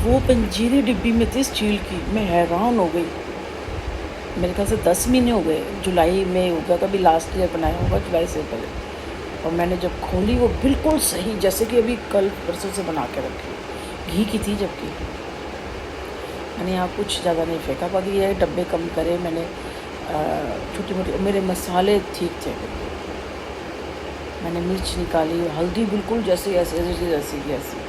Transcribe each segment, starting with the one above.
वो पंजीरी डिब्बी में थी स्टील की। मैं हैरान हो गई। मेरे ख्याल से 10 महीने हो गए, जुलाई में होगा, कभी लास्ट ईयर बनाया होगा, जुलाई से पहले। और मैंने जब खोली वो बिल्कुल सही, जैसे कि अभी कल परसों से बना के रखी, घी की थी। जबकि मैंने यहाँ कुछ ज़्यादा नहीं फेंका, बाकी ये डब्बे कम करे मैंने। छोटी मोटी मेरे मसाले ठीक थे। मैंने मिर्च निकाली, हल्दी बिल्कुल जैसे ऐसे जैसी की ऐसी।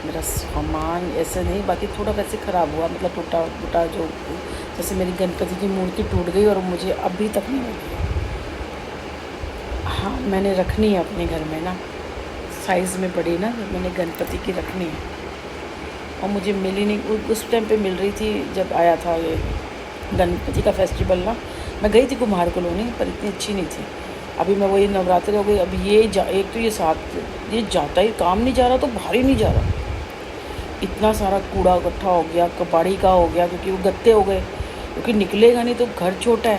मेरा सामान ऐसे नहीं, बाकी थोड़ा वैसे ख़राब हुआ, मतलब टूटा फूटा जो, जैसे मेरी गणपति की मूर्ति टूट गई और मुझे अभी तक नहीं लगी। हाँ, मैंने रखनी है अपने घर में ना, साइज़ में पड़ी ना, मैंने गणपति की रखनी है। और मुझे मिली नहीं, उस टाइम पे मिल रही थी जब आया था ये गणपति का फेस्टिवल ना। मैं गई थी कुम्हार कॉलोनी, पर इतनी अच्छी नहीं थी। अभी मैं वही नवरात्रि हो गई, अभी ये एक तो ये जाता ही काम नहीं जा रहा, तो भारी नहीं जा रहा। इतना सारा कूड़ा इकट्ठा हो गया, कबाड़ी का हो गया, क्योंकि वो गत्ते हो गए, क्योंकि निकलेगा नहीं तो घर छोटा है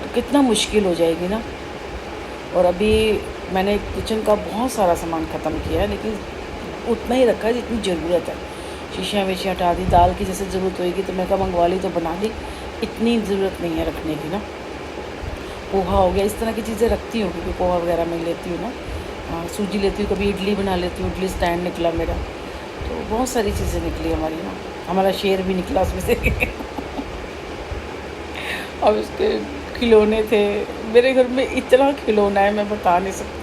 तो कितना मुश्किल हो जाएगी ना। और अभी मैंने किचन का बहुत सारा सामान ख़त्म किया है, लेकिन उतना ही रखा है जितनी ज़रूरत है। शीशियाँ वीशियाँ हटा दी, दाल की जैसे ज़रूरत होएगी तो मैं कहा मंगवा ली तो बना ली, इतनी ज़रूरत नहीं है रखने की ना। पोहा हो गया, इस तरह की चीज़ें रखती हूँ, क्योंकि पोहा वगैरह मैं लेती हूँ ना। सूजी लेती हूँ, कभी इडली बना लेती हूँ, इडली स्टैंड निकला मेरा। तो बहुत सारी चीज़ें निकली हमारी ना। हमारा शेर भी निकला उसमें से और उसके खिलौने थे। मेरे घर में इतना खिलौना है, मैं बता नहीं सकती।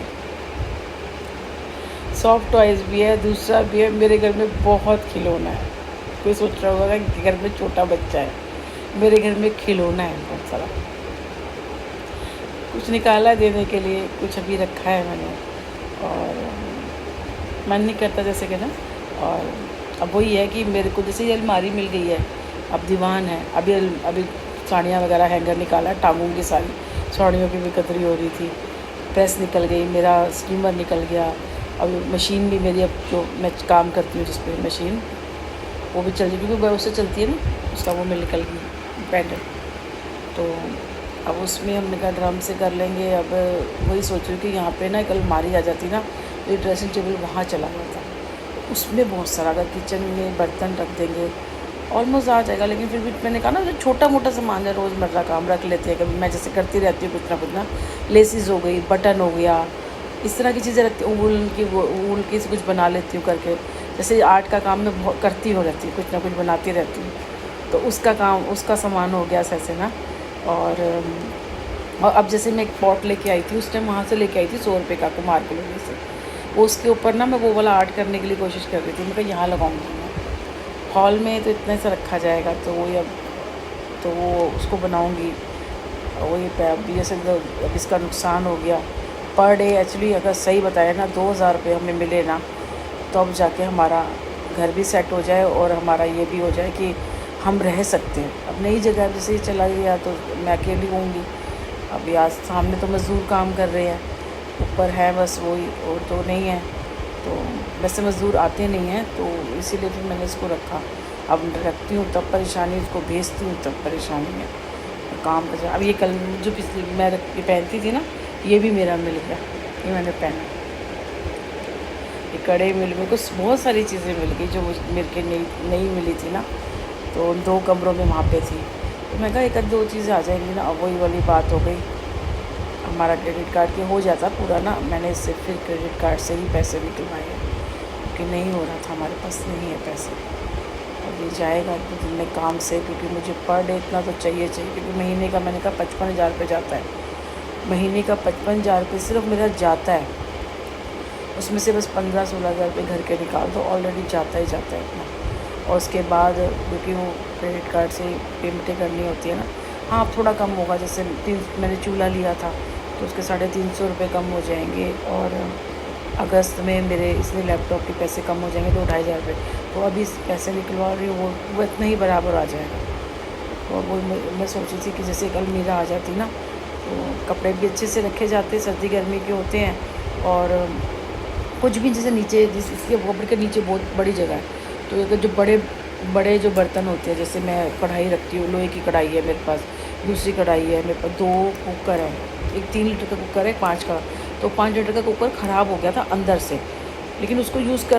सॉफ्ट टॉयज़ भी है, दूसरा भी है, मेरे घर में बहुत खिलौना है। कोई सोच रहा होगा कि घर में छोटा बच्चा है, मेरे घर में खिलौना है बहुत सारा। कुछ निकाला देने के लिए, कुछ अभी रखा है मैंने, और मन नहीं करता जैसे कि ना। और अब वही है कि मेरे को जैसे ये अलमारी मिल गई है, अब दीवान है, अभी साड़ियाँ वगैरह हैंगर निकाला, टांगूंगी सारी साड़ियों की भी कतरी हो रही थी। प्रेस निकल गई, मेरा स्टीमर निकल गया। अब मशीन भी मेरी, अब जो मैं काम करती हूँ जिस पर मशीन, वो भी चल रही, क्योंकि वो उससे चलती है ना, उसका वो में निकल गई पैडल। तो अब उसमें हमने कहा ड्रम से कर लेंगे। अब वही सोच रही हूँ कि यहाँ पे ना एक अलमारी आ जाती ना, तो ड्रेसिंग टेबल वहाँ चला जाता, उसमें बहुत सारा, अगर किचन में बर्तन रख देंगे ऑलमोस्ट आ जाएगा। लेकिन फिर भी मैंने कहा ना, जो छोटा मोटा सामान है रोज़मर्रा काम रख लेते हैं, कभी मैं जैसे करती रहती हूँ कुछ ना, लेसिस हो गई, बटन हो गया, इस तरह की चीज़ें रखती हूँ। ऊल की से कुछ बना लेती हूँ करके, जैसे आर्ट का काम मैं बहुत करती हूँ रहती हूँ, कुछ ना कुछ बनाती रहती हूँ, तो उसका काम, उसका सामान हो गया ऐसे ना। और अब जैसे मैं एक पॉट लेके आई थी, उस टाइम वहाँ से लेके आई थी 100 रुपये का कुम्हार कॉलोनी से। वो उसके ऊपर ना मैं वो वाला आर्ट करने के लिए कोशिश कर रही थी, मैं कहा यहाँ लगाऊंगी मैं हॉल में, तो इतने से रखा जाएगा, तो वही अब तो वो उसको बनाऊंगी। वही पे अब जैसे अब इसका नुकसान हो गया पर डे। एक्चुअली अगर सही बताया ना, 2000 रुपये हमें मिले ना, तो अब जाके हमारा घर भी सेट हो जाए और हमारा ये भी हो जाए कि हम रह सकते हैं। अब नई जगह जैसे चला गया तो मैं अकेली होंगी। अभी आज सामने तो मज़दूर काम कर रहे हैं, ऊपर है बस वही, और तो नहीं है। तो वैसे मज़दूर आते नहीं हैं, तो इसीलिए फिर मैंने इसको रखा। अब रखती हूँ तब परेशानी, उसको भेजती हूँ तब परेशानी है, काम कर। अब ये कल जो पिछली मैं ये पहनती थी ना, ये भी मेरा मिल गया, ये मैंने पहना। ये कड़े मिल में कुछ बहुत सारी चीज़ें मिल गई जो मेरे के नहीं मिली थी ना, तो 2 कमरों में वहाँ पे थी। तो मैं कहा एक आध 2 चीज़ें आ जाएंगी ना। अब वही वाली बात हो गई, हमारा क्रेडिट कार्ड के हो जाता पूरा ना, मैंने इससे फिर क्रेडिट कार्ड से ही पैसे निकलवाए हैं, क्योंकि नहीं हो रहा था, हमारे पास नहीं है पैसे। अब ये जाएगा 2 दिन में काम से, क्योंकि मुझे पर डे इतना तो चाहिए, क्योंकि महीने का मैंने कहा 55,000 रुपये जाता है, महीने का 55,000 रुपये सिर्फ मेरा जाता है। उसमें से बस 15-16 हज़ार रुपये घर के निकाल दो, ऑलरेडी जाता ही जाता है इतना। और उसके बाद क्योंकि वो क्रेडिट कार्ड से पेमेंटें करनी होती है ना, हाँ अब थोड़ा कम होगा। जैसे मैंने चूल्हा लिया था तो उसके 350 रुपये कम हो जाएंगे, और अगस्त में मेरे इसलिए लैपटॉप के पैसे कम हो जाएंगे, 2-2.5 हज़ार रुपये। तो अभी पैसे निकलवा रही हूँ, वो इतना ही बराबर आ जाएगा। तो अब वो मैं सोची थी कि जैसे कल मेरा आ जाती ना, तो कपड़े भी अच्छे से रखे जाते, सर्दी गर्मी के होते हैं, और कुछ भी जैसे नीचे, जिस इसके कपड़े के नीचे बहुत बड़ी जगह है, तो अगर जो बड़े बड़े जो बर्तन होते हैं, जैसे मैं कढ़ाई रखती हूँ, लोहे की कढ़ाई है मेरे पास, दूसरी कढ़ाई है मेरे पास, 2 कुकर है, एक 3 लीटर का कुकर है, 5 का। तो 5 लीटर का कुकर ख़राब हो गया था अंदर से, लेकिन उसको यूज़ कर